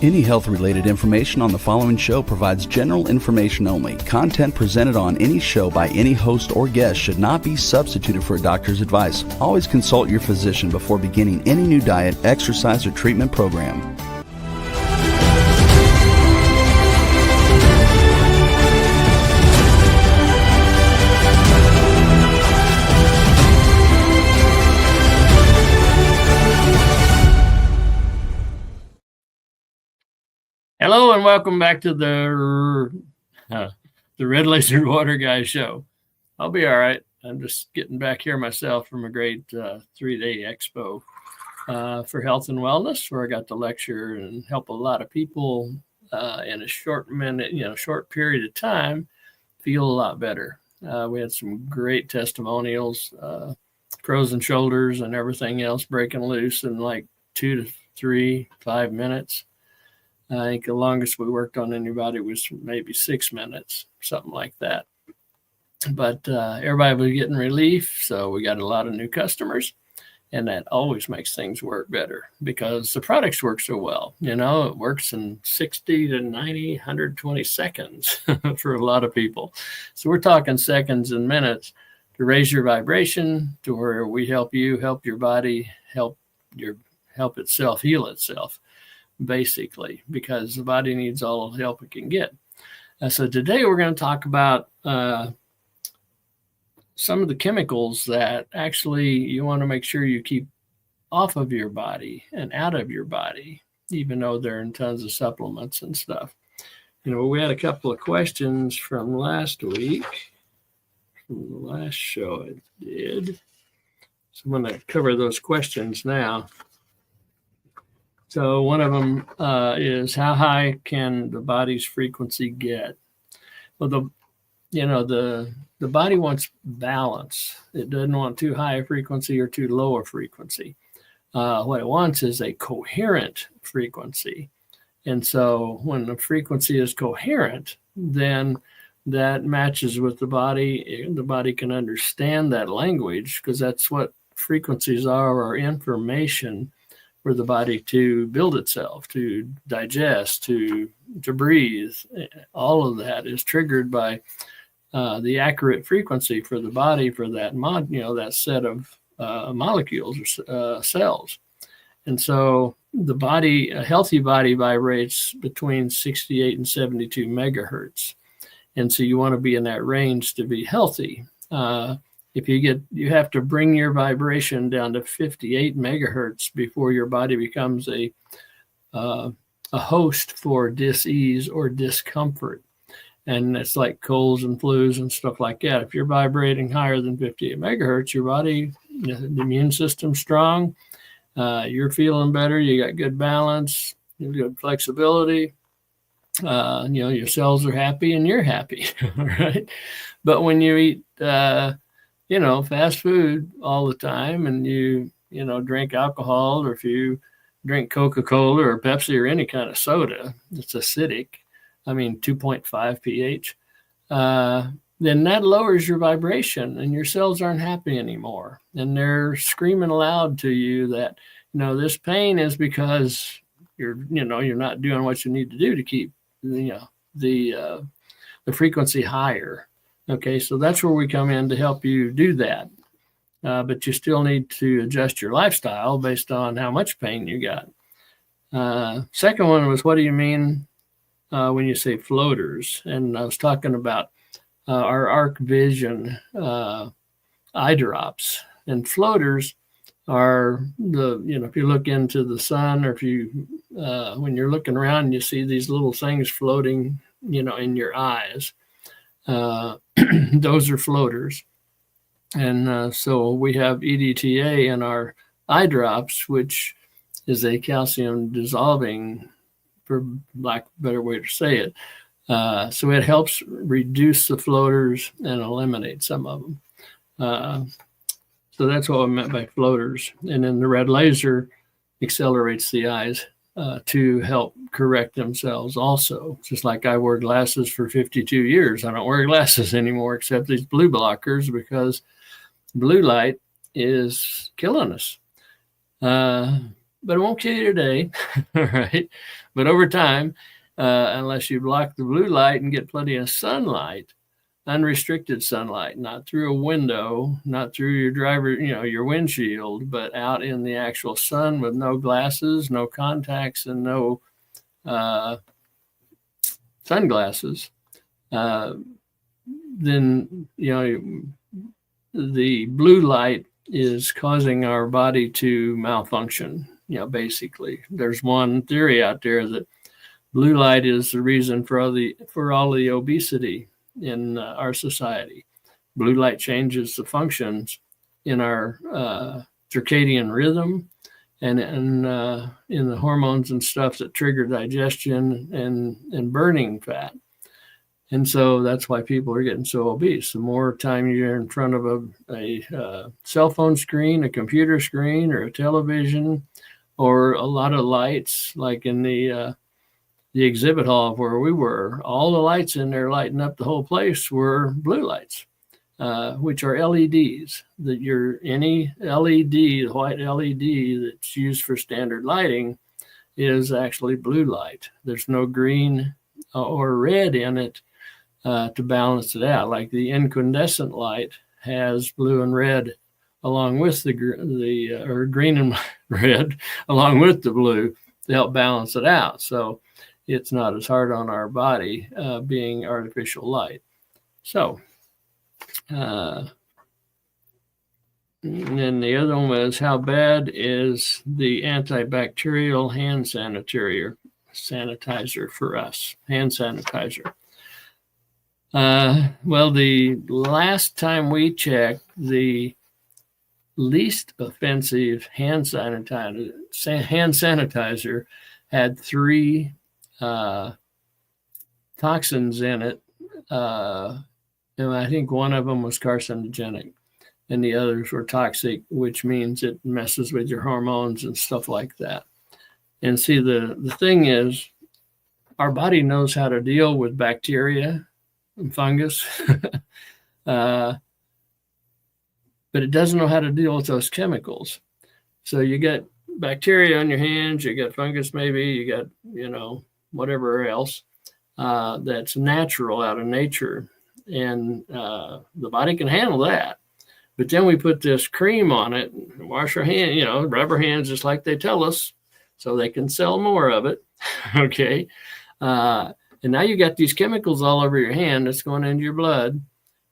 Any health-related information on the following show provides general information only. Content presented on any show by any host or guest should not be substituted for a doctor's advice. Always consult your physician before beginning any new diet, exercise, or treatment program. Hello and welcome back to the Red Laser Water Guy show. I'll be all right. I'm just getting back here myself from a great 3-day expo for health and wellness, where I got to lecture and help a lot of people in a short period of time feel a lot better. We had some great testimonials, pros and shoulders and everything else breaking loose in like 2 to 3, 5 minutes. I think the longest we worked on anybody was maybe 6 minutes, something like that. But everybody was getting relief, so we got a lot of new customers, and that always makes things work better because the products work so well. You know, it works in 60 to 90, 120 seconds for a lot of people. So we're talking seconds and minutes to raise your vibration to where we help you, help your body, help itself heal itself. Basically, because the body needs all the help it can get. So today we're going to talk about some of the chemicals that actually you want to make sure you keep off of your body and out of your body, even though they're in tons of supplements and stuff. You know, we had a couple of questions from last week, from the last show I did. So I'm going to cover those questions now. So one of them is, how high can the body's frequency get? Well, the body wants balance. It doesn't want too high a frequency or too low a frequency. What it wants is a coherent frequency. And so when the frequency is coherent, then that matches with the body. The body can understand that language, because that's what frequencies are, or information for the body to build itself, to digest, to breathe. All of that is triggered by the accurate frequency for the body for that that set of molecules or cells. And so the body, a healthy body, vibrates between 68 and 72 megahertz. And so you want to be in that range to be healthy. If you have to bring your vibration down to 58 megahertz before your body becomes a host for dis-ease or discomfort. And it's like colds and flus and stuff like that. If you're vibrating higher than 58 megahertz, your body, the immune system's strong, you're feeling better, you got good balance, you got good flexibility, your cells are happy and you're happy, right? But when you eat fast food all the time, and you drink alcohol, or if you drink Coca-Cola or Pepsi or any kind of soda that's acidic, 2.5 pH, then that lowers your vibration and your cells aren't happy anymore. And they're screaming aloud to you that, this pain is because you're not doing what you need to do to keep, the frequency higher. Okay, so that's where we come in to help you do that. But you still need to adjust your lifestyle based on how much pain you got. Second one was, what do you mean when you say floaters? And I was talking about our Arc Vision eye drops. And floaters are if you look into the sun, or if you, when you're looking around and you see these little things floating, in your eyes, those are floaters. And so we have EDTA in our eye drops, which is a calcium dissolving, for lack of a better way to say it. So it helps reduce the floaters and eliminate some of them. So that's what I meant by floaters. And then the red laser accelerates the eyes to help correct themselves also. Just like I wore glasses for 52 years. I don't wear glasses anymore except these blue blockers, because blue light is killing us. but it won't kill you today. All right. But over time, unless you block the blue light and get plenty of sunlight, unrestricted sunlight, not through a window, not through your your windshield, but out in the actual sun with no glasses, no contacts, and no sunglasses, then, the blue light is causing our body to malfunction. Basically, there's one theory out there that blue light is the reason for all the obesity in our society. Blue light changes the functions in our circadian rhythm and in the hormones and stuff that trigger digestion and burning fat. And so that's why people are getting so obese. The more time you're in front of a cell phone screen, a computer screen, or a television, or a lot of lights, like in the exhibit hall where we were, all the lights in there lighting up the whole place were blue lights, which are LEDs. Any LED, the white LED that's used for standard lighting, is actually blue light. There's no green or red in it to balance it out. Like the incandescent light has blue and red along with or green and red along with the blue to help balance it out. So it's not as hard on our body being artificial light. So, and then the other one was, how bad is the antibacterial hand sanitizer for us? Hand sanitizer. Well, the last time we checked, the least offensive hand sanitizer had 3 toxins in it, and I think one of them was carcinogenic, and the others were toxic, which means it messes with your hormones and stuff like that. And see, the thing is, our body knows how to deal with bacteria and fungus, but it doesn't know how to deal with those chemicals. So you got bacteria on your hands, you got fungus maybe, you got, whatever else that's natural out of nature. And the body can handle that. But then we put this cream on it and wash our hands, rub our hands just like they tell us so they can sell more of it. Okay. And now you got these chemicals all over your hand that's going into your blood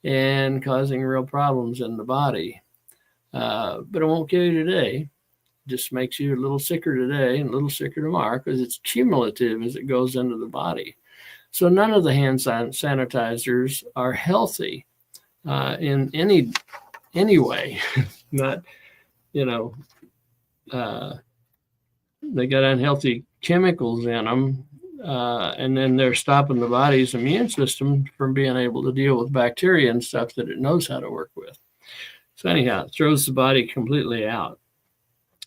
and causing real problems in the body. But it won't kill you today. It just makes you a little sicker today and a little sicker tomorrow because it's cumulative as it goes into the body. So none of the hand sanitizers are healthy in any way. Not, they got unhealthy chemicals in them. And then they're stopping the body's immune system from being able to deal with bacteria and stuff that it knows how to work with. So anyhow, it throws the body completely out.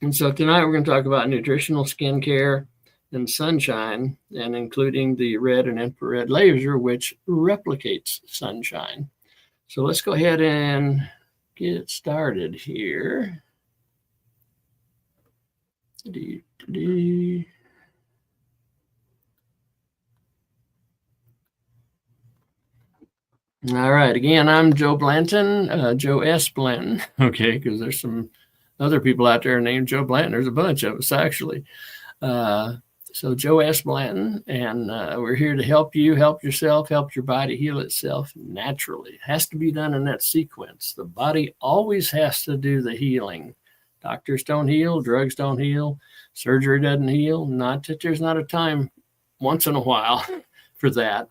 And so tonight we're going to talk about nutritional skincare and sunshine, and including the red and infrared laser, which replicates sunshine. So let's go ahead and get started here. All right. Again, I'm Joe Blanton, Joe S. Blanton. Okay, because there's some other people out there named Joe Blanton. There's a bunch of us, actually. So Joe S. Blanton, and we're here to help you, help yourself, help your body heal itself naturally. It has to be done in that sequence. The body always has to do the healing. Doctors don't heal, drugs don't heal, surgery doesn't heal. Not that there's not a time once in a while for that,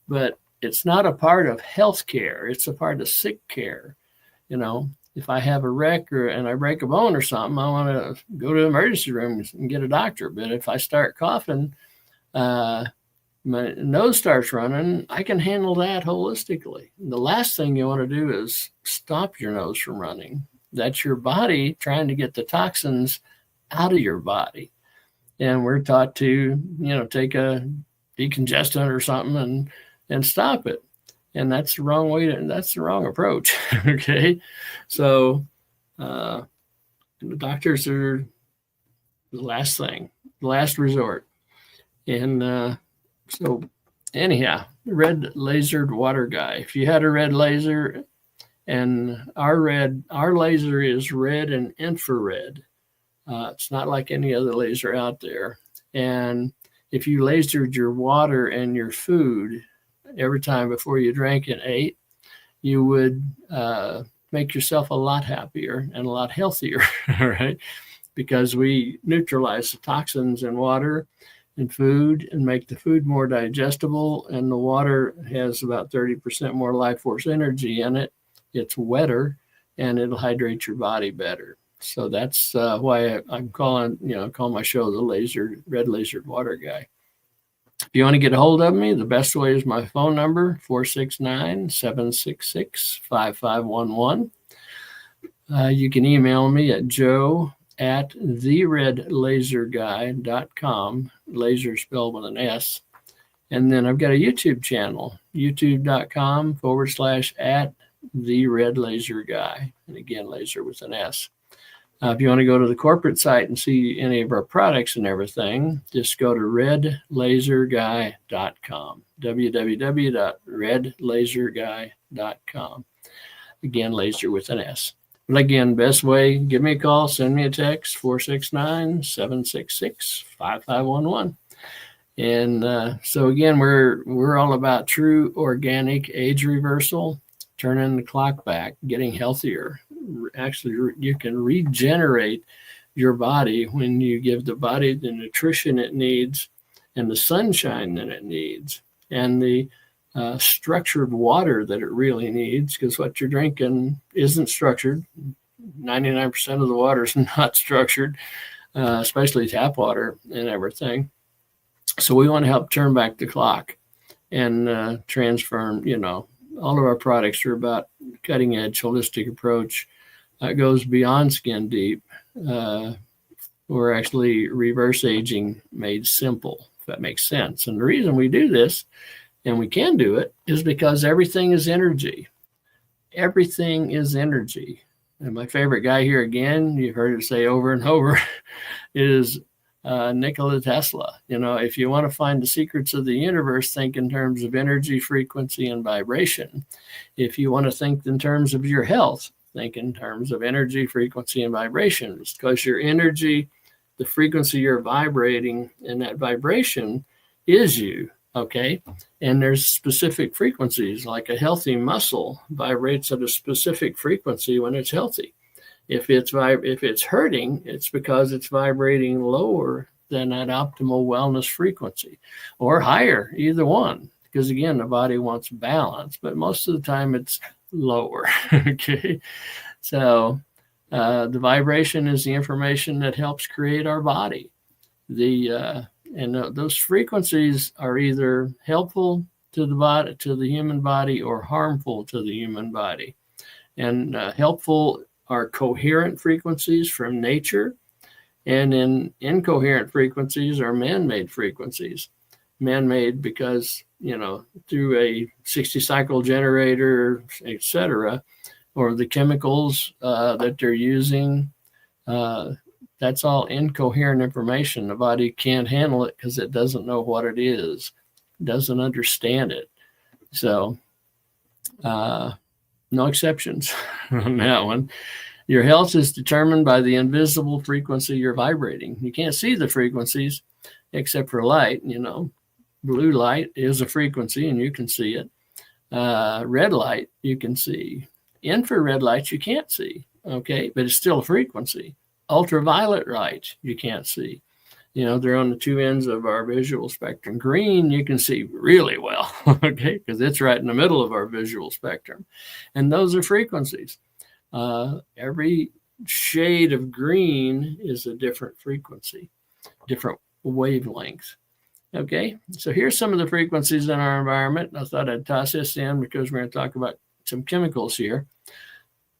but it's not a part of health care. It's a part of sick care. If I have a wreck and I break a bone or something, I want to go to the emergency room and get a doctor. But if I start coughing, my nose starts running, I can handle that holistically. The last thing you want to do is stop your nose from running. That's your body trying to get the toxins out of your body. And we're taught to, take a decongestant or something and stop it. And that's the wrong that's the wrong approach. Okay. So the doctors are the last thing, the last resort. And so anyhow, red lasered water guy. If you had a red laser, and our laser is red and infrared. It's not like any other laser out there. And if you lasered your water and your food every time before you drank and ate, you would make yourself a lot happier and a lot healthier, right? Because we neutralize the toxins in water and food and make the food more digestible. And the water has about 30% more life force energy in it. It's wetter and it'll hydrate your body better. So that's why I'm call my show the red lasered water guy. If you want to get a hold of me, the best way is my phone number, 469-766-5511. You can email me at joe@theredlaserguy.com, laser spelled with an S. And then I've got a YouTube channel, youtube.com/@theredlaserguy. And again, laser with an S. If you want to go to the corporate site and see any of our products and everything, just go to redlaserguy.com, www.redlaserguy.com. Again, laser with an S. But again, best way, give me a call, send me a text, 469-766-5511. And so again, we're all about true organic age reversal, turning the clock back, getting healthier. Actually, you can regenerate your body when you give the body the nutrition it needs and the sunshine that it needs and the structured water that it really needs, because what you're drinking isn't structured. 99% of the water is not structured, especially tap water and everything. So we want to help turn back the clock and transform, all of our products are about cutting edge holistic approach. It goes beyond skin deep. We're actually reverse aging made simple, if that makes sense. And the reason we do this, and we can do it, is because everything is energy. Everything is energy. And my favorite guy here, again, you've heard it say over and over, is Nikola Tesla. If you want to find the secrets of the universe, think in terms of energy, frequency, and vibration. If you want to think in terms of your health, think in terms of energy, frequency, and vibration. It's because your energy, the frequency you're vibrating, and that vibration is you. Okay. And there's specific frequencies, like a healthy muscle vibrates at a specific frequency when it's healthy. If it's hurting, it's because it's vibrating lower than that optimal wellness frequency, or higher, either one. Because again, the body wants balance, but most of the time it's lower. Okay. So the vibration is the information that helps create our body. Those frequencies are either helpful to the body, to the human body, or harmful to the human body. And helpful are coherent frequencies from nature, and incoherent frequencies are man-made frequencies. Man-made because, through a 60-cycle generator, etc., or the chemicals that they're using, that's all incoherent information. The body can't handle it because it doesn't know what it is, doesn't understand it. So no exceptions on that one. Your health is determined by the invisible frequency you're vibrating. You can't see the frequencies except for light. Blue light is a frequency and you can see it. Red light you can see. Infrared light you can't see, okay, but it's still a frequency. Ultraviolet light you can't see. They're on the two ends of our visual spectrum. Green you can see really well, okay, because it's right in the middle of our visual spectrum. And those are frequencies. Every shade of green is a different frequency, different wavelength. Okay, so here's some of the frequencies in our environment. I thought I'd toss this in because we're going to talk about some chemicals here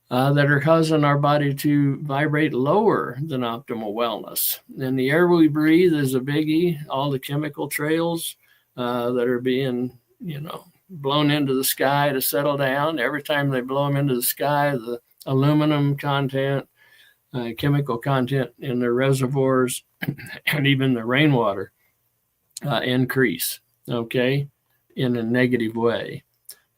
that are causing our body to vibrate lower than optimal wellness. And the air we breathe is a biggie. All the chemical trails that are being, blown into the sky to settle down. Every time they blow them into the sky, the aluminum content, chemical content in the reservoirs and even the rainwater increase, okay, in a negative way,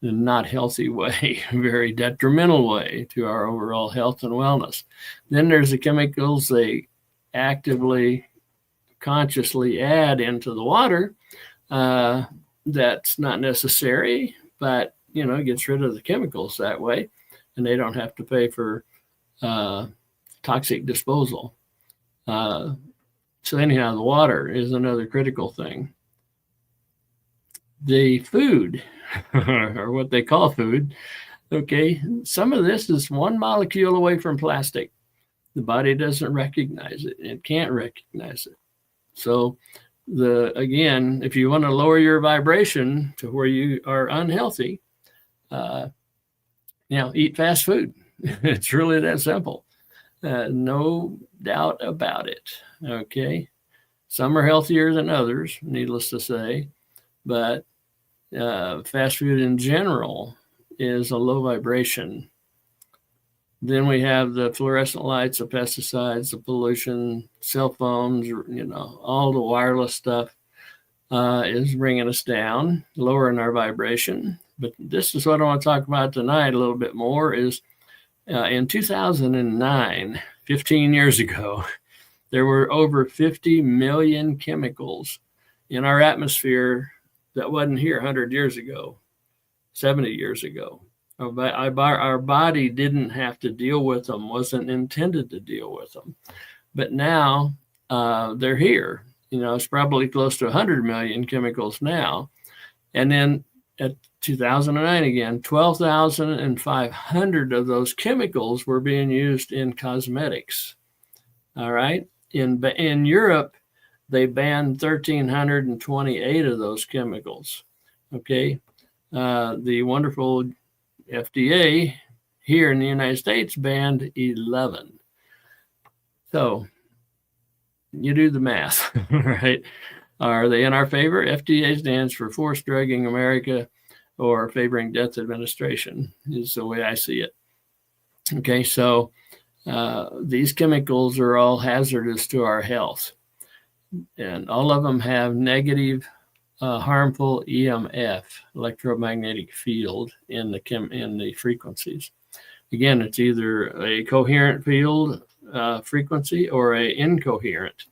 a not healthy way, very detrimental way to our overall health and wellness. Then there's the chemicals they actively, consciously add into the water. That's not necessary, but it gets rid of the chemicals that way, and they don't have to pay for toxic disposal. So anyhow, the water is another critical thing. The food, or what they call food, okay, some of this is one molecule away from plastic. The body doesn't recognize it. It can't recognize it. So again, if you want to lower your vibration to where you are unhealthy, eat fast food. It's really that simple. No doubt about it. Okay. Some are healthier than others, needless to say, but fast food in general is a low vibration. Then we have the fluorescent lights, the pesticides, the pollution, cell phones, all the wireless stuff is bringing us down, lowering our vibration. But this is what I want to talk about tonight a little bit more is in 2009, 15 years ago, there were over 50 million chemicals in our atmosphere that wasn't here 100 years ago, 70 years ago. Our body didn't have to deal with them, wasn't intended to deal with them. But now they're here. It's probably close to 100 million chemicals now. And then at 2009 again, 12,500 of those chemicals were being used in cosmetics. All right. In Europe, they banned 1,328 of those chemicals. Okay. The wonderful FDA here in the United States banned 11. So you do the math, right? Are they in our favor? FDA stands for Forced Drugging America, or favoring death administration, is the way I see it. Okay, so these chemicals are all hazardous to our health, and all of them have negative, harmful EMF, electromagnetic field, in the frequencies. Again, it's either a coherent field frequency or a incoherent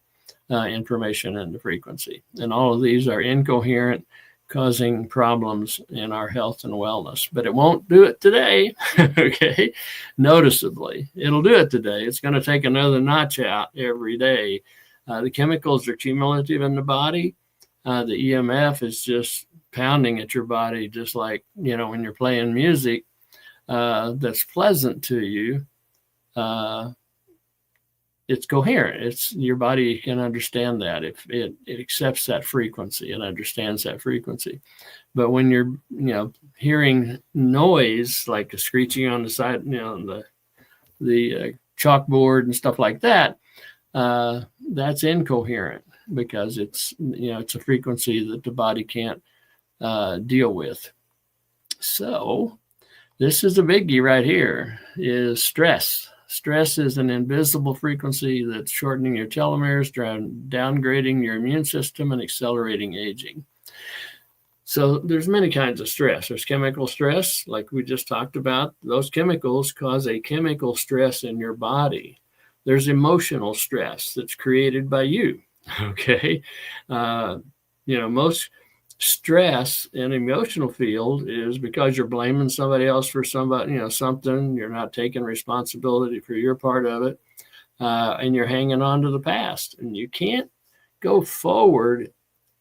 information in the frequency, and all of these are incoherent, causing problems in our health and wellness. But it won't do it today, okay? Noticeably, it'll do it today. It's going to take another notch out every day. The chemicals are cumulative in the body. The EMF is just pounding at your body, just like, when you're playing music that's pleasant to you. It's coherent. It's your body can understand that if it accepts that frequency and understands that frequency. But when you're hearing noise like a screeching on the side, the chalkboard and stuff like that, that's incoherent because it's a frequency that the body can't deal with. So this is a biggie right here: is stress. Stress is an invisible frequency that's shortening your telomeres, downgrading your immune system, and accelerating aging. So there's many kinds of stress. There's chemical stress, like we just talked about. Those chemicals cause a chemical stress in your body. There's emotional stress that's created by you, okay? Most stress in emotional field is because you're blaming somebody else for something. You're not taking responsibility for your part of it, and you're hanging on to the past. And you can't go forward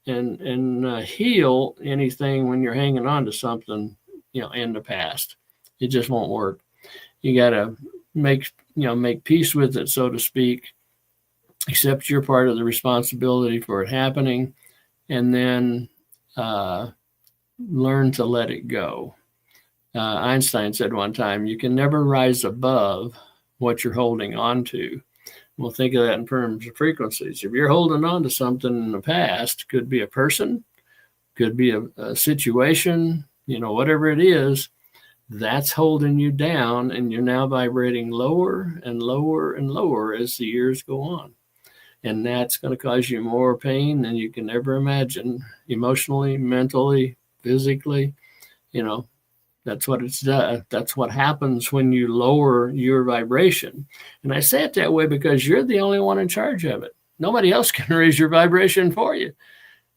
and heal anything when you're hanging on to something, in the past. It just won't work. You got to make peace with it, so to speak. Accept your part of the responsibility for it happening, and then learn to let it go. Einstein said one time, you can never rise above what you're holding on to. Well, think of that in terms of frequencies. If you're holding on to something in the past, could be a person, could be a situation, whatever it is, that's holding you down, and you're now vibrating lower and lower and lower as the years go on. And that's going to cause you more pain than you can ever imagine, emotionally, mentally, physically. That's what it's done. That's what happens when you lower your vibration. And I say it that way because you're the only one in charge of it. Nobody else can raise your vibration for you.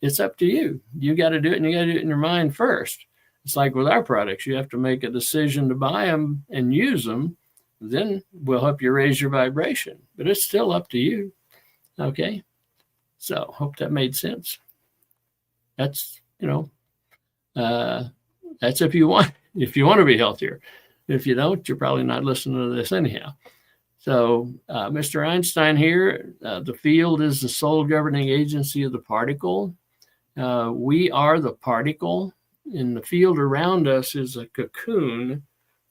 It's up to you. You got to do it, and you got to do it in your mind first. It's like with our products. You have to make a decision to buy them and use them. Then we'll help you raise your vibration. But it's still up to you. Okay? So hope that made sense. That's, that's if you want to be healthier. If you don't, you're probably not listening to this anyhow. So Mr. Einstein here, the field is the sole governing agency of the particle. We are the particle, and the field around us is a cocoon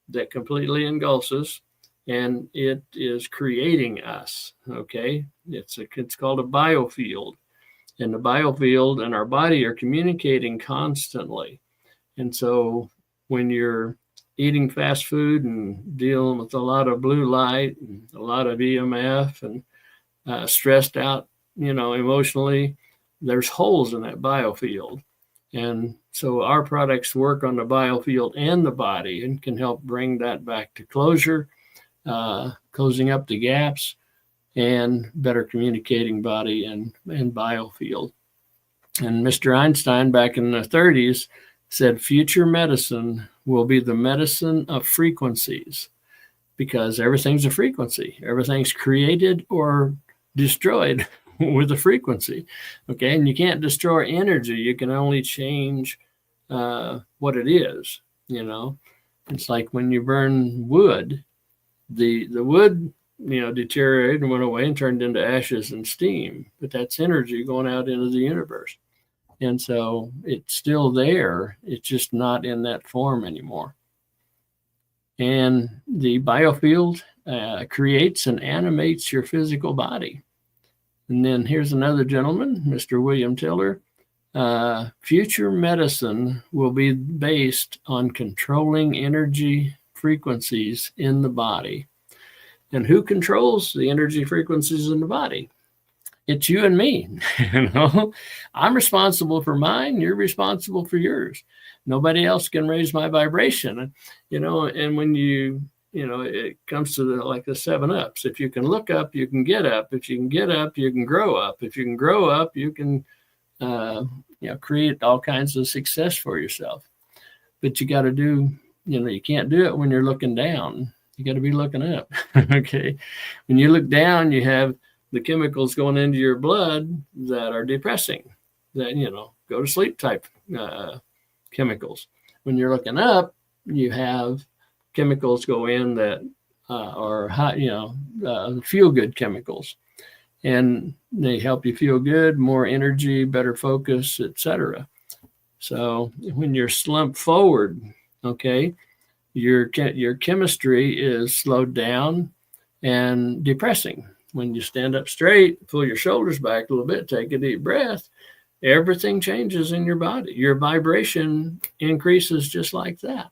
that completely engulfs us, and it is creating us, okay? It's called a biofield, and the biofield and our body are communicating constantly. And so when you're eating fast food and dealing with a lot of blue light and a lot of EMF and stressed out, emotionally, there's holes in that biofield. And so our products work on the biofield and the body and can help bring that back to closure, closing up the gaps, and better communicating body and biofield. And Mr. Einstein back in the 30s said future medicine will be the medicine of frequencies, because everything's a frequency. Everything's created or destroyed with a frequency. Okay. And you can't destroy energy. You can only change what it is. It's like when you burn wood, the wood, deteriorated and went away and turned into ashes and steam, but that's energy going out into the universe. And so it's still there. It's just not in that form anymore. And the biofield creates and animates your physical body. And then here's another gentleman, Mr. William Tiller. Future medicine will be based on controlling energy frequencies in the body. And who controls the energy frequencies in the body? It's you and me. I'm responsible for mine. You're responsible for yours. Nobody else can raise my vibration. And when it comes to the 7-Ups. If you can look up, you can get up. If you can get up, you can grow up. If you can grow up, you can create all kinds of success for yourself. But you got to do, you can't do it when you're looking down. You got to be looking up. Okay. When you look down, you have the chemicals going into your blood that are depressing, that, go to sleep type chemicals. When you're looking up, you have chemicals go in that are hot, feel good chemicals, and they help you feel good, more energy, better focus, etc. So when you're slumped forward, okay, your chemistry is slowed down and depressing. When you stand up straight, pull your shoulders back a little bit, take a deep breath, everything changes in your body. Your vibration increases just like that.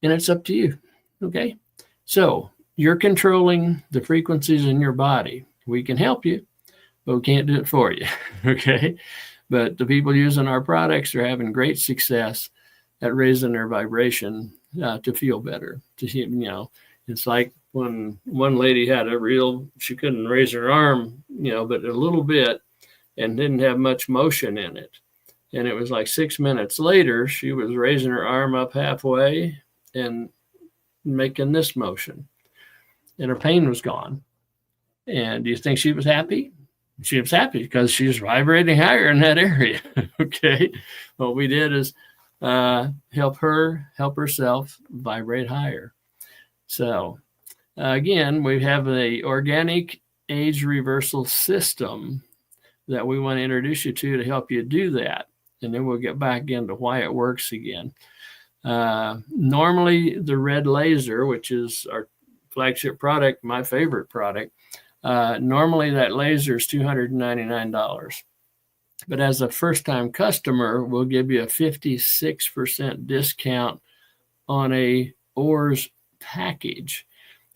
And it's up to you. Okay. So you're controlling the frequencies in your body. We can help you, but we can't do it for you. Okay. But the people using our products are having great success at raising their vibration to feel better. It's like when one lady had she couldn't raise her arm, but a little bit, and didn't have much motion in it. And it was like 6 minutes later, she was raising her arm up halfway and making this motion, and her pain was gone. And do you think she was happy? She was happy because she was vibrating higher in that area. Okay. What we did is help herself vibrate higher. So again, we have a organic age reversal system that we want to introduce you to help you do that. And then we'll get back into why it works again. Normally the red laser, which is our flagship product, my favorite product, normally that laser is $299. But as a first-time customer, we'll give you a 56% discount on a ORS package.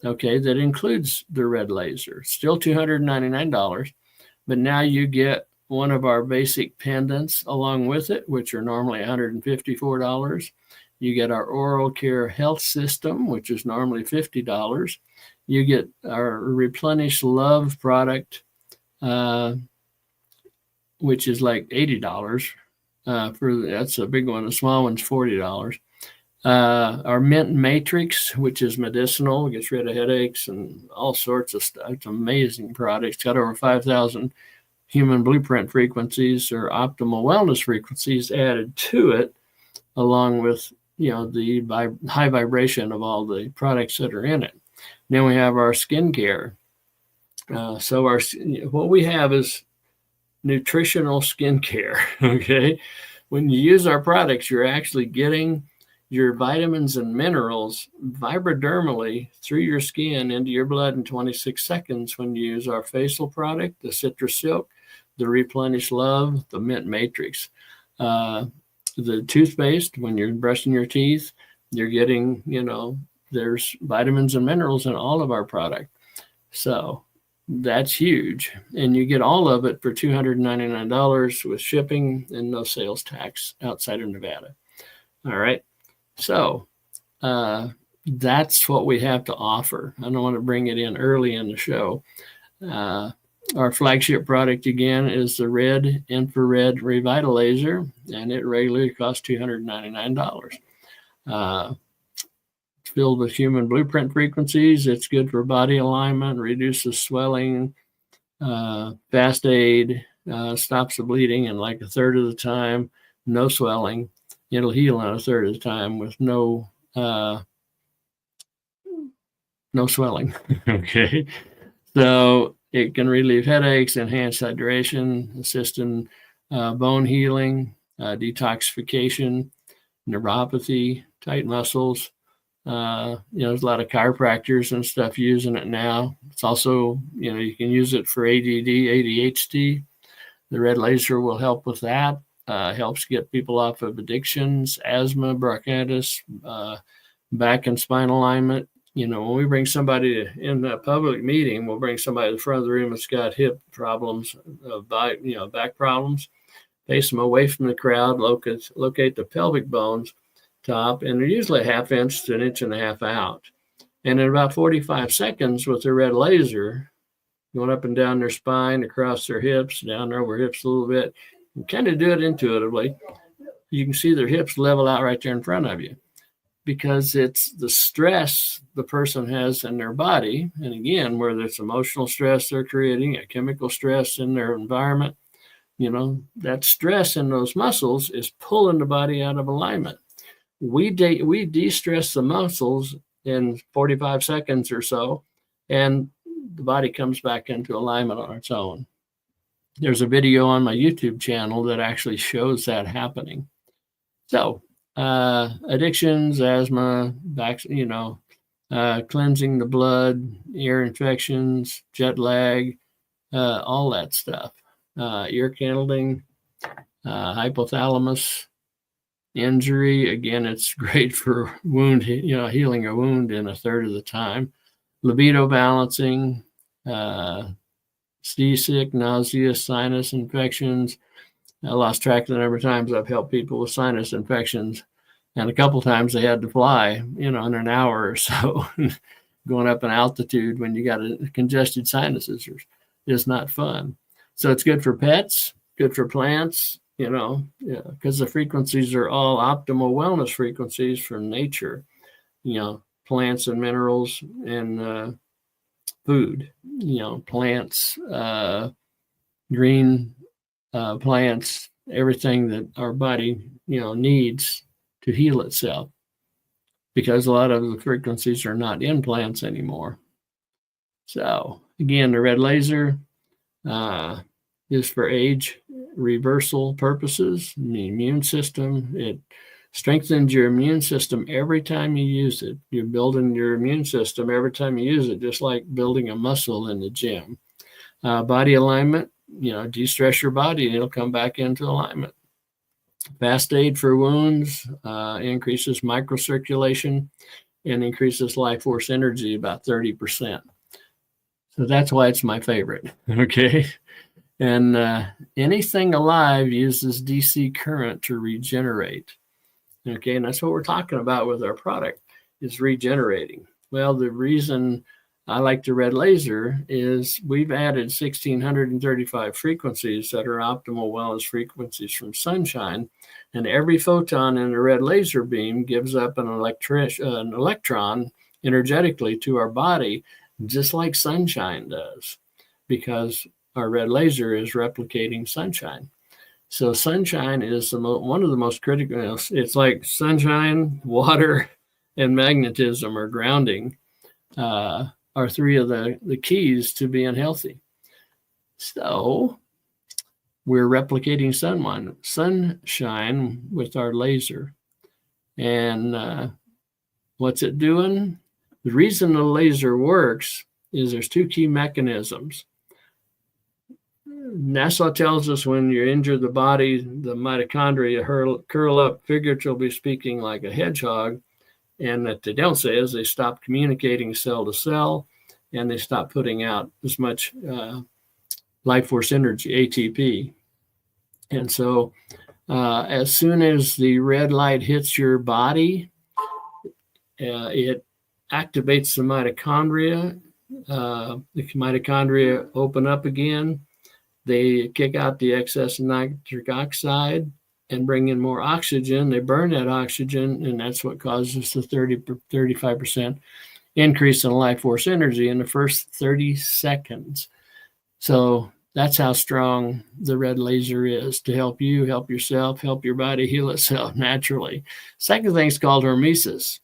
okay, that includes the red laser. Still $299, but now you get one of our basic pendants along with it, which are normally $154. You get our oral care health system, which is normally $50. You get our Replenish Love product, which is like $80. That's a big one. The small one's $40. Our Mint Matrix, which is medicinal, gets rid of headaches and all sorts of stuff. It's an amazing product. It's got over 5,000 human blueprint frequencies or optimal wellness frequencies added to it, along with the high vibration of all the products that are in it. Then we have our skincare. So what we have is nutritional skincare. Okay, when you use our products, you're actually getting your vitamins and minerals vibrodermally through your skin into your blood in 26 seconds when you use our facial product, the Citrus Silk, the Replenish Love, the Mint Matrix. The toothpaste, when you're brushing your teeth, you're getting, there's vitamins and minerals in all of our product. So that's huge. And you get all of it for $299 with shipping and no sales tax outside of Nevada. All right. So that's what we have to offer. I don't want to bring it in early in the show. Our flagship product, again, is the red infrared revitalizer, and it regularly costs $299. It's filled with human blueprint frequencies. It's good for body alignment, reduces swelling, fast aid, stops the bleeding in like a third of the time, no swelling. It'll heal in a third of the time with no swelling. Okay. So it can relieve headaches, enhance hydration, assist in bone healing, detoxification, neuropathy, tight muscles. There's a lot of chiropractors and stuff using it now. It's also, you can use it for ADD, ADHD. The red laser will help with that. Helps get people off of addictions, asthma, bronchitis, back and spine alignment. When we bring somebody in a public meeting, we'll bring somebody to the front of the room that's got hip problems, back problems, face them away from the crowd, locate the pelvic bones top, and they're usually a half inch to an inch and a half out. And in about 45 seconds with the red laser, going up and down their spine, across their hips, down over hips a little bit, you kind of do it intuitively. You can see their hips level out right there in front of you, because it's the stress the person has in their body. And again, whether it's emotional stress they're creating, a chemical stress in their environment, that stress in those muscles is pulling the body out of alignment. We de-stress the muscles in 45 seconds or so, and the body comes back into alignment on its own. There's a video on my YouTube channel that actually shows that happening. So addictions, asthma, back, cleansing the blood, ear infections, jet lag, all that stuff. Ear candling, hypothalamus injury. Again, it's great for wound, healing a wound in a third of the time. Libido balancing, seasick, nausea, sinus infections. I lost track of the number of times I've helped people with sinus infections, and a couple times they had to fly, in an hour or so. Going up in altitude when you got congested sinuses is not fun. So it's good for pets, good for plants, because the frequencies are all optimal wellness frequencies from nature, plants and minerals and food, plants, green plants, everything that our body, needs to heal itself, because a lot of the frequencies are not in plants anymore. So again, the red laser is for age reversal purposes. The immune system, it strengthens your immune system every time you use it. You're building your immune system every time you use it, just like building a muscle in the gym. Body alignment, de-stress your body and it'll come back into alignment. Fast aid for wounds, increases microcirculation, and increases life force energy about 30%. So that's why it's my favorite. Okay. And anything alive uses DC current to regenerate. Okay. And that's what we're talking about with our product, is regenerating. Well, the reason I like the red laser is we've added 1,635 frequencies that are optimal wellness frequencies from sunshine. And every photon in the red laser beam gives up an electron energetically to our body, just like sunshine does, because our red laser is replicating sunshine. So sunshine is one of the most critical. It's like sunshine, water, and magnetism, or grounding, are three of the keys to being healthy. So we're replicating sunshine with our laser. And what's it doing? The reason the laser works is there's two key mechanisms. NASA tells us when you injure the body, the mitochondria curl up, figuratively speaking, like a hedgehog. And what they don't say is they stop communicating cell to cell, and they stop putting out as much life force energy, ATP. And so as soon as the red light hits your body, it activates the mitochondria. The mitochondria open up again. They kick out the excess nitric oxide and bring in more oxygen. They burn that oxygen, and that's what causes the 35% increase in life force energy in the first 30 seconds. So that's how strong the red laser is, to help you, help yourself, help your body heal itself naturally. Second thing is called hormesis.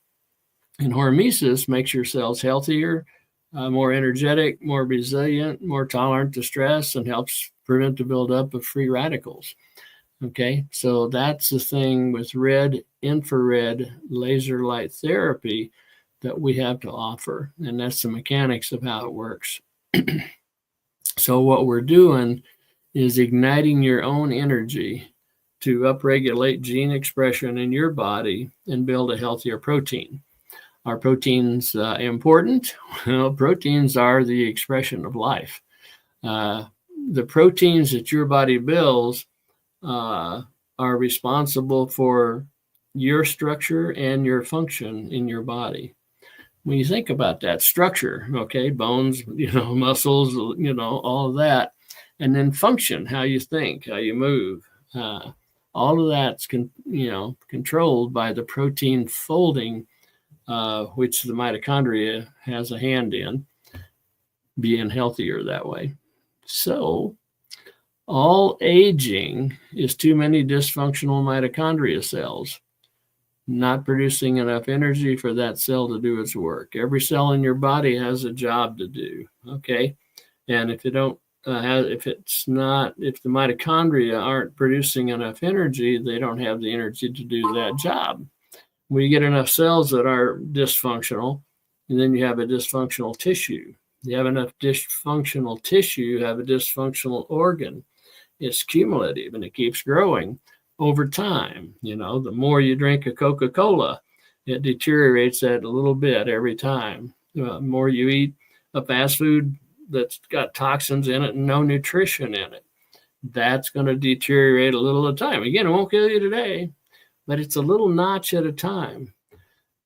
And hormesis makes your cells healthier, more energetic, more resilient, more tolerant to stress, and helps prevent the buildup of free radicals. Okay, so that's the thing with red infrared laser light therapy that we have to offer. And that's the mechanics of how it works. So what we're doing is igniting your own energy to upregulate gene expression in your body and build a healthier protein. Are proteins important? Well, proteins are the expression of life. The proteins that your body builds are responsible for your structure and your function in your body. When you think about that structure, okay, bones, muscles, all of that, and then function, how you think, how you move, all of that's controlled by the protein folding, which the mitochondria has a hand in, being healthier that way. So all aging is too many dysfunctional mitochondria cells, not producing enough energy for that cell to do its work. Every cell in your body has a job to do, okay? And if you don't if the mitochondria aren't producing enough energy, they don't have the energy to do that job. When you get enough cells that are dysfunctional, and then you have a dysfunctional tissue. You have enough dysfunctional tissue, you have a dysfunctional organ. It's cumulative, and it keeps growing over time. The more you drink a Coca-Cola, it deteriorates that a little bit every time. The more you eat a fast food that's got toxins in it and no nutrition in it, that's going to deteriorate a little at a time. Again, it won't kill you today, but it's a little notch at a time.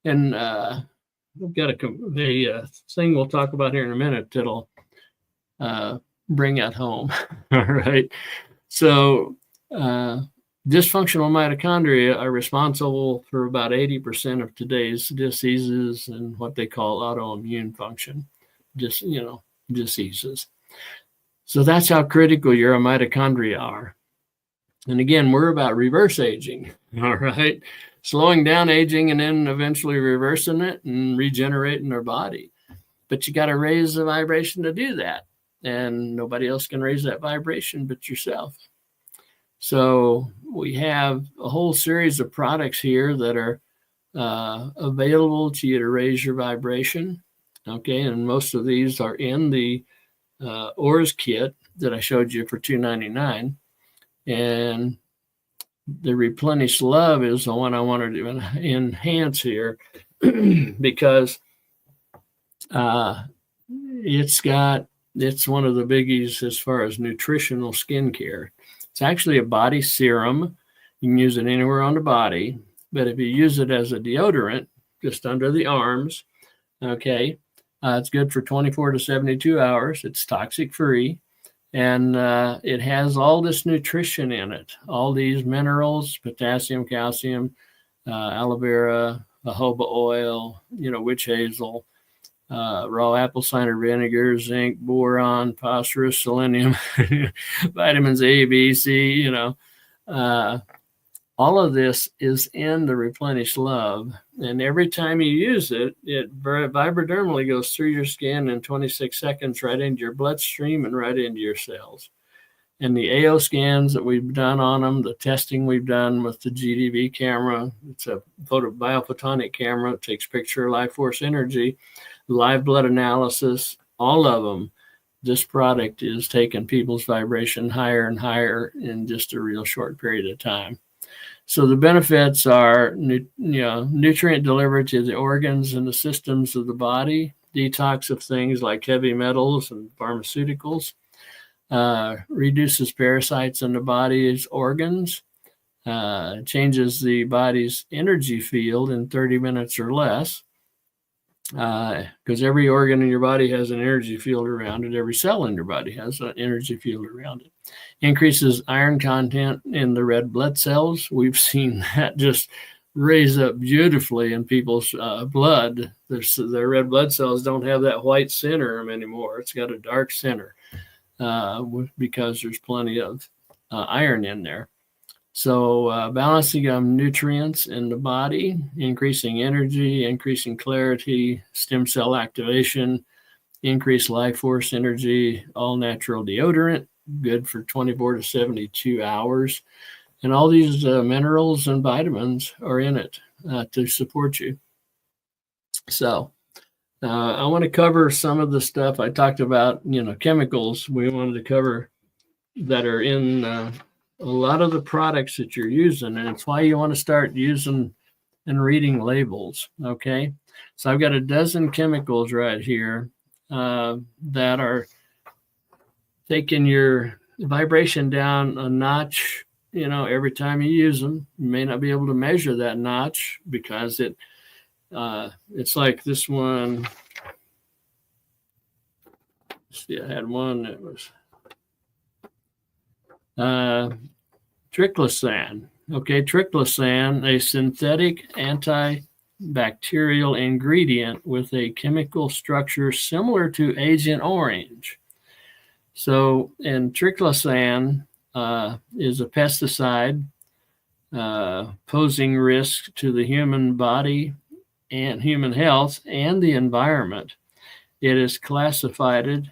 And we've got a thing we'll talk about here in a minute that'll bring it home. All right. So dysfunctional mitochondria are responsible for about 80% of today's diseases and what they call autoimmune function, diseases. So that's how critical your mitochondria are. And again, we're about reverse aging, all right? Slowing down aging and then eventually reversing it and regenerating our body. But you got to raise the vibration to do that. And nobody else can raise that vibration but yourself. So we have a whole series of products here that are available to you to raise your vibration. Okay, and most of these are in the ORS kit that I showed you for $2.99. And The Replenish Love is the one I wanted to enhance here because it's one of the biggies as far as nutritional skincare. It's actually a body serum. You can use it anywhere on the body, but if you use it as a deodorant, just under the arms, okay, it's good for 24 to 72 hours. It's toxic free, and it has all this nutrition in it, all these minerals, potassium, calcium, aloe vera, jojoba oil, witch hazel, raw apple cider vinegar, zinc, boron, phosphorus, selenium, vitamins A, B, C, all of this is in the Replenish Love. And every time you use it, it vibrodermally goes through your skin in 26 seconds right into your bloodstream and right into your cells. And the AO scans that we've done on them, the testing we've done with the GDV camera, it's a biophotonic camera, it takes picture of life force energy, live blood analysis, all of them. This product is taking people's vibration higher and higher in just a real short period of time. So the benefits are, nutrient delivered to the organs and the systems of the body, detox of things like heavy metals and pharmaceuticals, reduces parasites in the body's organs, changes the body's energy field in 30 minutes or less, because every organ in your body has an energy field around it. Every cell in your body has an energy field around it. Increases iron content in the red blood cells. We've seen that just raise up beautifully in people's blood. Their red blood cells don't have that white center anymore. It's got a dark center because there's plenty of iron in there. So balancing nutrients in the body, increasing energy, increasing clarity, stem cell activation, increased life force energy, all natural deodorant, good for 24 to 72 hours. And all these minerals and vitamins are in it to support you. So I want to cover some of the stuff I talked about, chemicals we wanted to cover that are in a lot of the products that you're using. And it's why you want to start using and reading labels. Okay. So I've got a dozen chemicals right here that are taking your vibration down a notch, every time you use them. You may not be able to measure that notch because it's like this one. See, I had one that was triclosan. Okay, triclosan, a synthetic antibacterial ingredient with a chemical structure similar to Agent Orange. So, and triclosan is a pesticide posing risk to the human body and human health and the environment. It is classified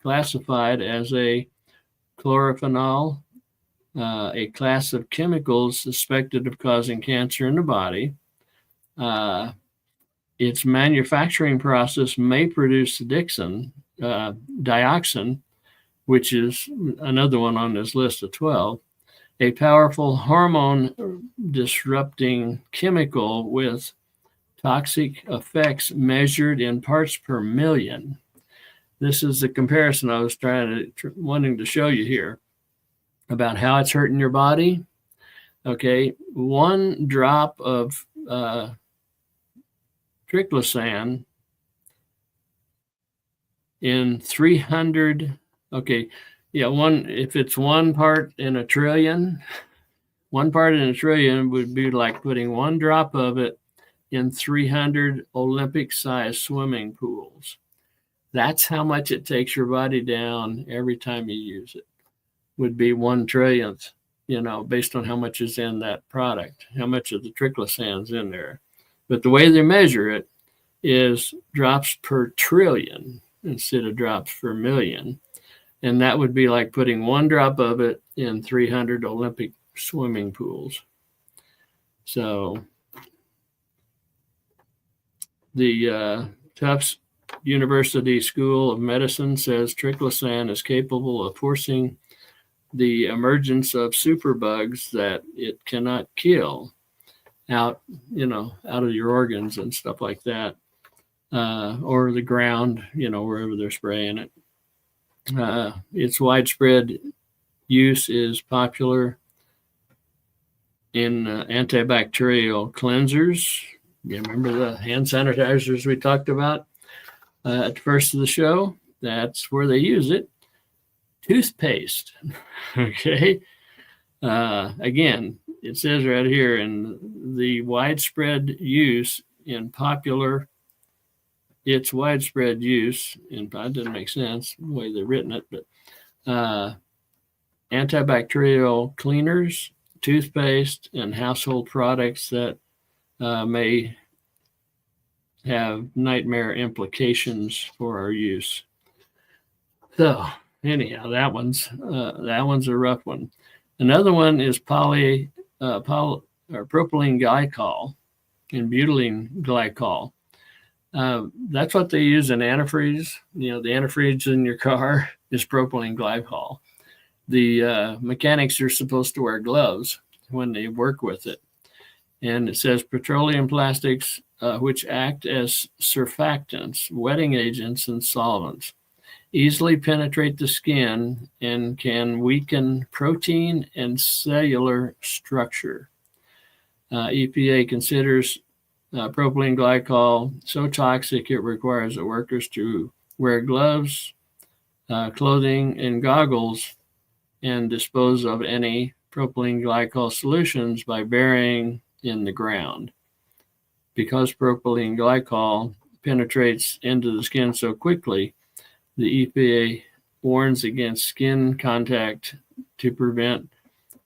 as a chlorophenol, a class of chemicals suspected of causing cancer in the body. Its manufacturing process may produce dioxin, which is another one on this list of 12, a powerful hormone disrupting chemical with toxic effects measured in parts per million. This is the comparison I was wanting to show you here about how it's hurting your body. Okay, one drop of triclosan in 300. Okay, yeah, if it's 1 part in a trillion, 1 part in a trillion would be like putting 1 drop of it in 300 Olympic-sized swimming pools. That's how much it takes your body down every time you use it. Would be 1 trillionth, based on how much is in that product, how much of the triclosan's in there. But the way they measure it is drops per trillion instead of drops per million. And that would be like putting 1 drop of it in 300 Olympic swimming pools. So the Tufts University School of Medicine says triclosan is capable of forcing the emergence of superbugs that it cannot kill out of your organs and stuff like that, or the ground, wherever they're spraying it. Its widespread use is popular in antibacterial cleansers. You remember the hand sanitizers we talked about at the first of the show? That's where they use it. Toothpaste. Okay. Again, it says right here in the widespread use in popular, its widespread use, and that doesn't make sense the way they've written it, but antibacterial cleaners, toothpaste, and household products that may have nightmare implications for our use. So anyhow, that one's a rough one. Another one is propylene glycol and butylene glycol. That's what they use in antifreeze. The antifreeze in your car is propylene glycol. The mechanics are supposed to wear gloves when they work with it. And it says petroleum plastics, which act as surfactants, wetting agents, and solvents, easily penetrate the skin and can weaken protein and cellular structure. EPA considers propylene glycol so toxic it requires the workers to wear gloves, clothing, and goggles, and dispose of any propylene glycol solutions by burying in the ground. Because propylene glycol penetrates into the skin so quickly, the EPA warns against skin contact to prevent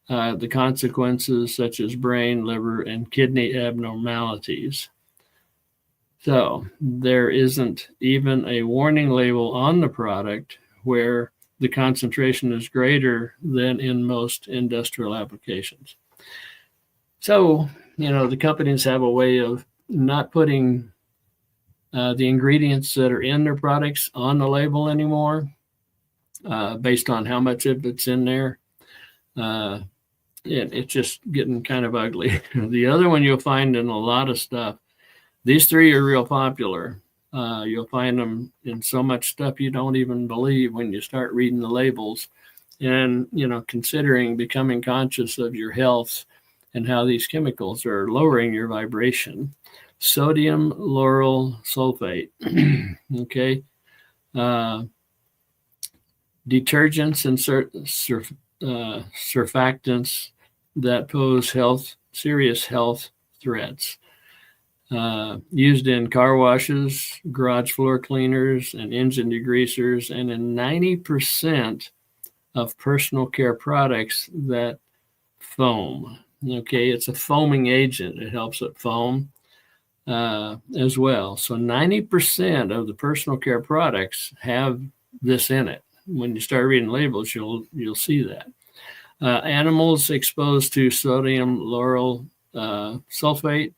the consequences such as brain, liver, and kidney abnormalities. So there isn't even a warning label on the product where the concentration is greater than in most industrial applications. So, the companies have a way of not putting the ingredients that are in their products on the label anymore, based on how much of it's in there. It's just getting kind of ugly. The other one you'll find in a lot of stuff, these three are real popular. You'll find them in so much stuff you don't even believe when you start reading the labels and, considering becoming conscious of your health and how these chemicals are lowering your vibration. Sodium lauryl sulfate, okay? Detergents and surfactants that pose serious health threats. Used in car washes, garage floor cleaners, and engine degreasers, and in 90% of personal care products that foam. Okay, it's a foaming agent. It helps it foam as well. So 90% of the personal care products have this in it. When you start reading labels, you'll see that. Animals exposed to sodium lauryl sulfate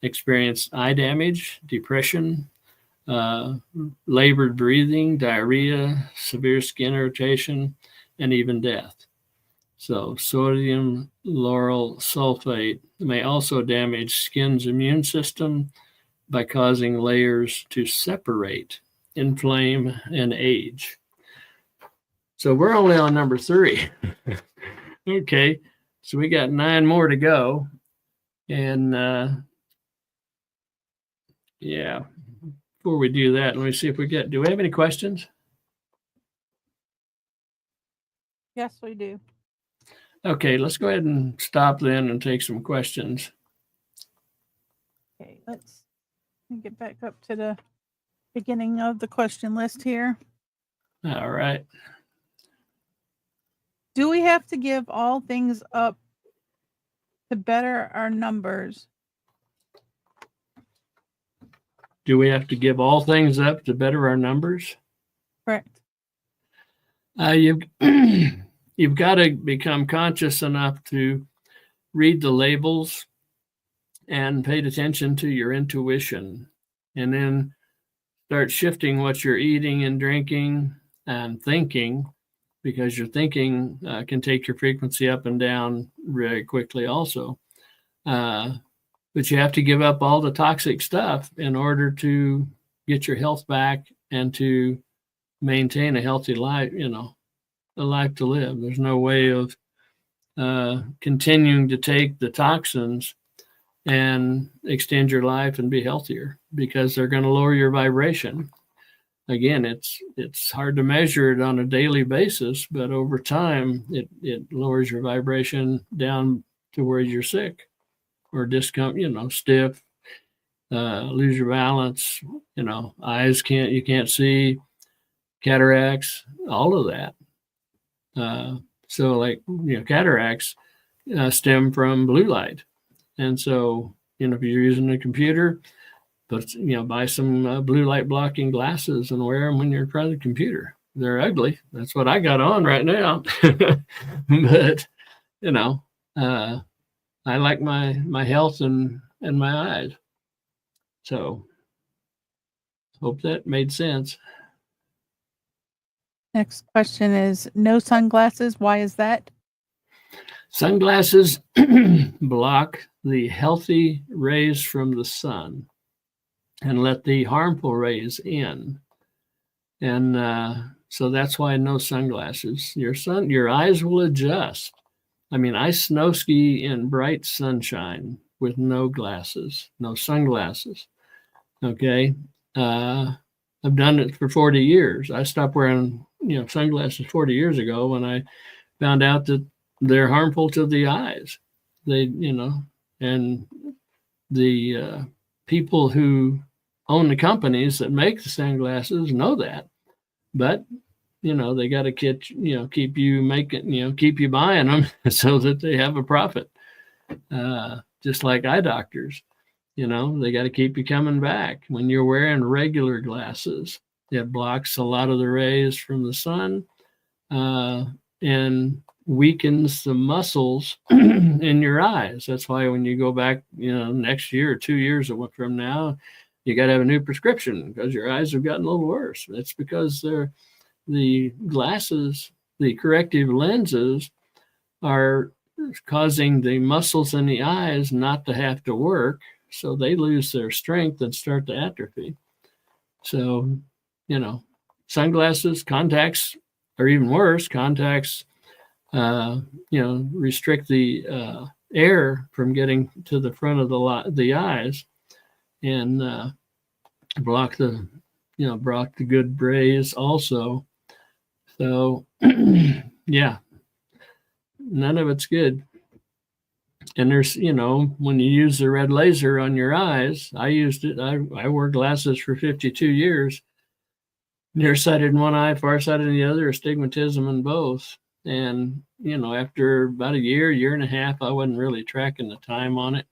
experience eye damage, depression, labored breathing, diarrhea, severe skin irritation, and even death. So sodium lauryl sulfate may also damage skin's immune system by causing layers to separate, inflame, and age. So we're only on number 3. Okay, so we got 9 more to go. And before we do that, let me see if do we have any questions? Yes, we do. Okay, let's go ahead and stop then and take some questions. Okay, let's get back up to the beginning of the question list here. All right. Do we have to give all things up to better our numbers? Do we have to give all things up to better our numbers? Correct. You've got to become conscious enough to read the labels and pay attention to your intuition, and then start shifting what you're eating and drinking and thinking because your thinking can take your frequency up and down very quickly also. But you have to give up all the toxic stuff in order to get your health back and to maintain a healthy life, a life to live. There's no way of continuing to take the toxins and extend your life and be healthier, because they're going to lower your vibration. Again, it's hard to measure it on a daily basis, but over time, it lowers your vibration down to where you're sick or stiff, lose your balance, eyes you can't see, cataracts, all of that. So like, cataracts stem from blue light. And so, if you're using a computer, buy some blue light blocking glasses and wear them when you're in front of the computer. They're ugly. That's what I got on right now. But, I like my health and my eyes. So hope that made sense. Next question is no sunglasses. Why is that? Sunglasses block the healthy rays from the sun and let the harmful rays in. And so that's why no sunglasses. Your eyes will adjust. I mean, I snow ski in bright sunshine with no glasses, no sunglasses. Okay. I've done it for 40 years. I stopped wearing, sunglasses 40 years ago when I found out that they're harmful to the eyes. And the people who own the companies that make the sunglasses know that. But, they got to keep you buying them so that they have a profit. Just like eye doctors, they got to keep you coming back. When you're wearing regular glasses, it blocks a lot of the rays from the sun and weakens the muscles in your eyes. That's why when you go back, next year or 2 years from now, you got to have a new prescription because your eyes have gotten a little worse. That's because the glasses, the corrective lenses, are causing the muscles in the eyes not to have to work, so they lose their strength and start to atrophy. So, sunglasses, contacts, or even worse, contacts, restrict the air from getting to the front of the eyes and block the good rays also. So, yeah, none of it's good. And there's, when you use the red laser on your eyes, I used it. I wore glasses for 52 years, nearsighted in one eye, farsighted in the other, astigmatism in both. And, after about a year and a half, I wasn't really tracking the time on it.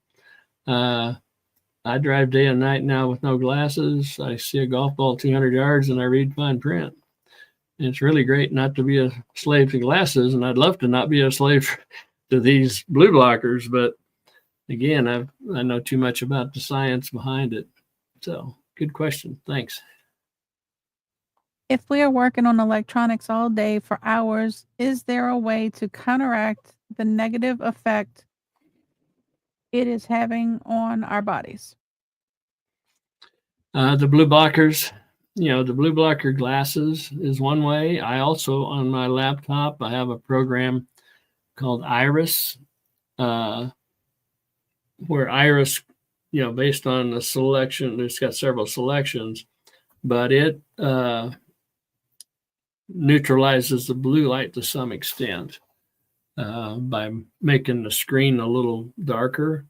I drive day and night now with no glasses. I see a golf ball 200 yards and I read fine print. And it's really great not to be a slave to glasses. And I'd love to not be a slave to these blue blockers. But again, I know too much about the science behind it. So good question. Thanks. If we are working on electronics all day for hours, is there a way to counteract the negative effect it is having on our bodies? The blue blockers, the blue blocker glasses is one way. I also, on my laptop, I have a program called Iris, where Iris, based on the selection, it's got several selections, but it neutralizes the blue light to some extent by making the screen a little darker.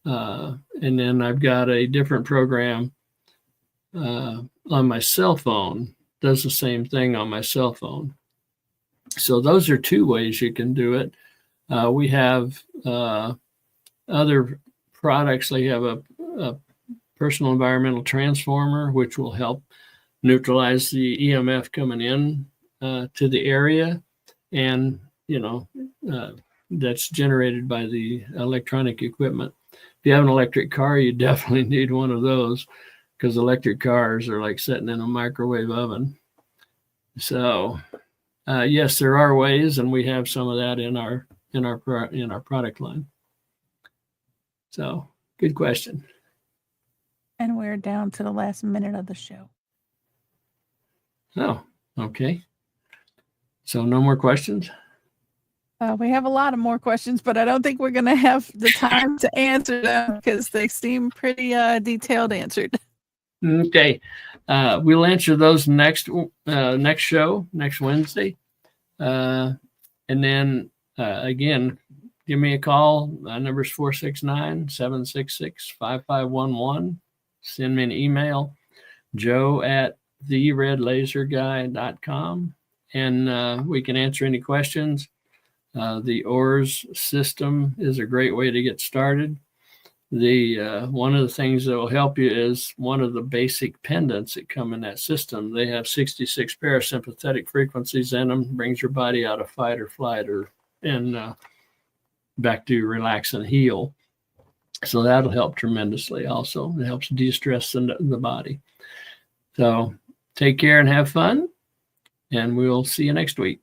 And then I've got a different program on my cell phone, does the same thing on my cell phone. So those are two ways you can do it. We have other products. Like you have a personal environmental transformer, which will help neutralize the EMF coming in to the area. And, that's generated by the electronic equipment. If you have an electric car, you definitely need one of those, because electric cars are like sitting in a microwave oven. So, Yes, there are ways, and we have some of that in our product line. So, good question. And we're down to the last minute of the show. Oh, okay. So, no more questions? We have a lot of more questions, but I don't think we're going to have the time to answer them because they seem pretty detailed answered. Okay. We'll answer those next show, next Wednesday. And then, again, give me a call. My number is 469-766-5511. Send me an email, joe@theredlaserguy.com, and we can answer any questions. The ORS system is a great way to get started. One of the things that will help you is one of the basic pendants that come in that system. They have 66 parasympathetic frequencies in them, brings your body out of fight or flight and back to relax and heal. So that'll help tremendously also. It helps de-stress the body. So take care and have fun, and we'll see you next week.